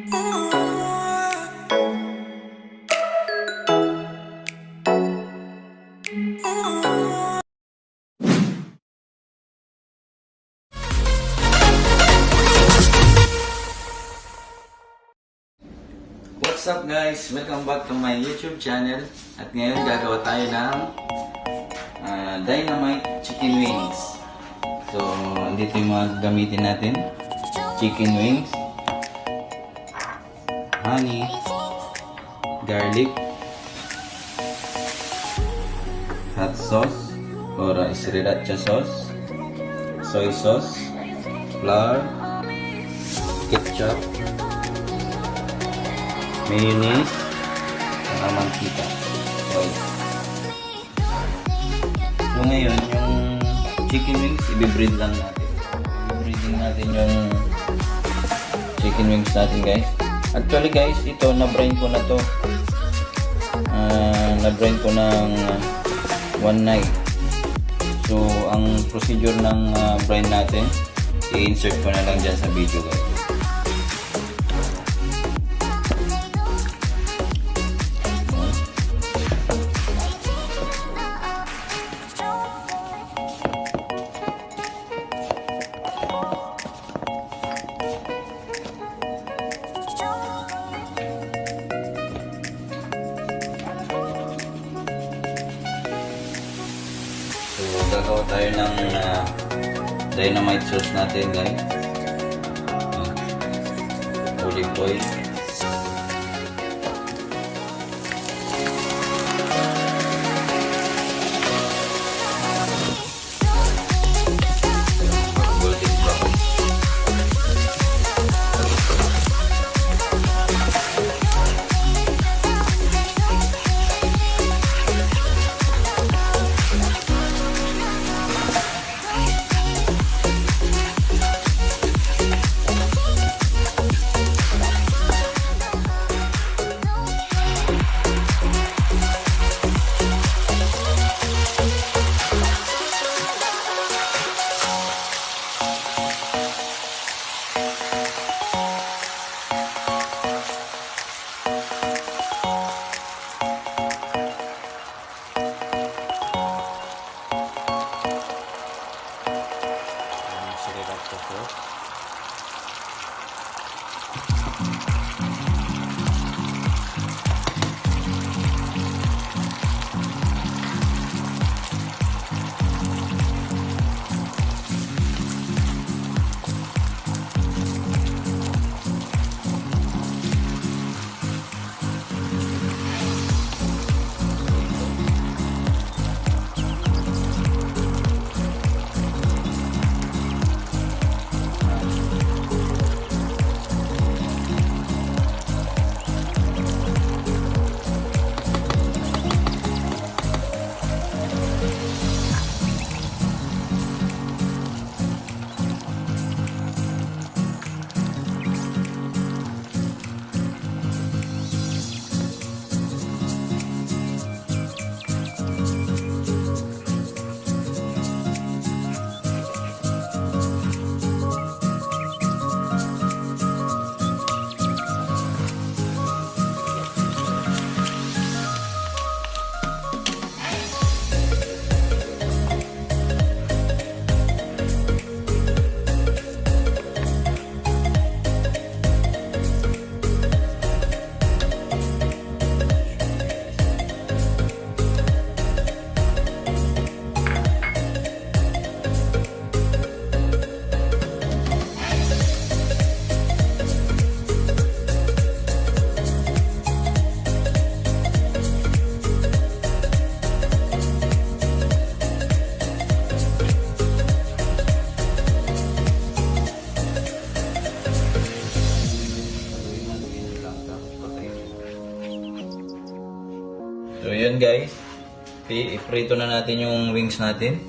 What's up guys? Welcome back to my YouTube channel. At ngayon gagawa tayo ng Dynamite chicken wings. So, dito yung mga gamitin natin. Chicken wings, honey, garlic, hot sauce or sriracha sauce, soy sauce, flour, ketchup, mayonnaise, saka mantika, oil. So ngayon, yung chicken wings, i-bread lang natin. I-breading natin yung chicken wings natin guys. Actually guys, ito, na-brine ko na to. Na-brine ko ng one night. So, ang procedure ng brine natin, i-insert ko na lang dyan sa video guys. So, gagawa tayo ng dynamite sauce natin guys. Olive oil. Golden brown. So yun guys, i-prito na natin yung wings natin.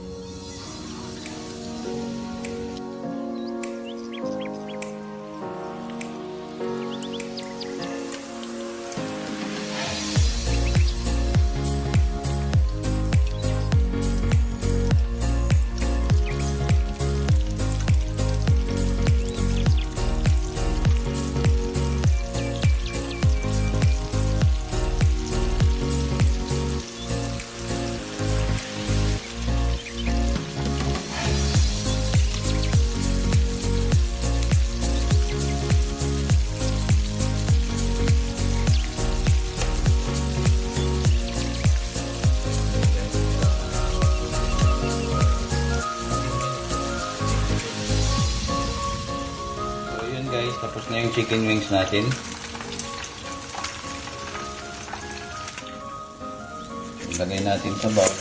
guys, tapos na yung chicken wings natin. Lagay natin sa bowl.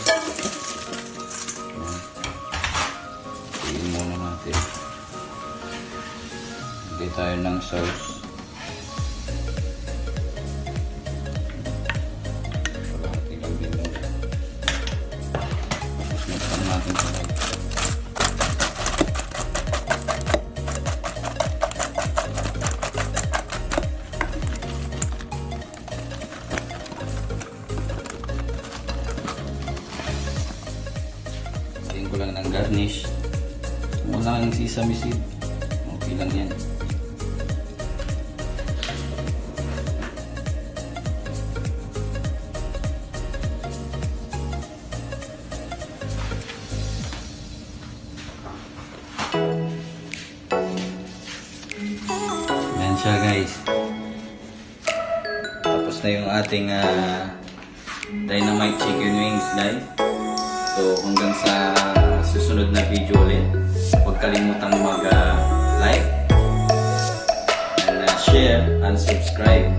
Tiin muna natin. Lagay tayo ng sauce. Kalahati lang din mo. Tapos nagpan natin sa bowl. Ko lang ng garnish. Wala ng sesame seed. Okay lang yan. Yan siya guys. Tapos na yung ating Dynamite chicken wings guys. So hanggang sa susunod na video ulit, huwag kalimutang mag-like and share and subscribe.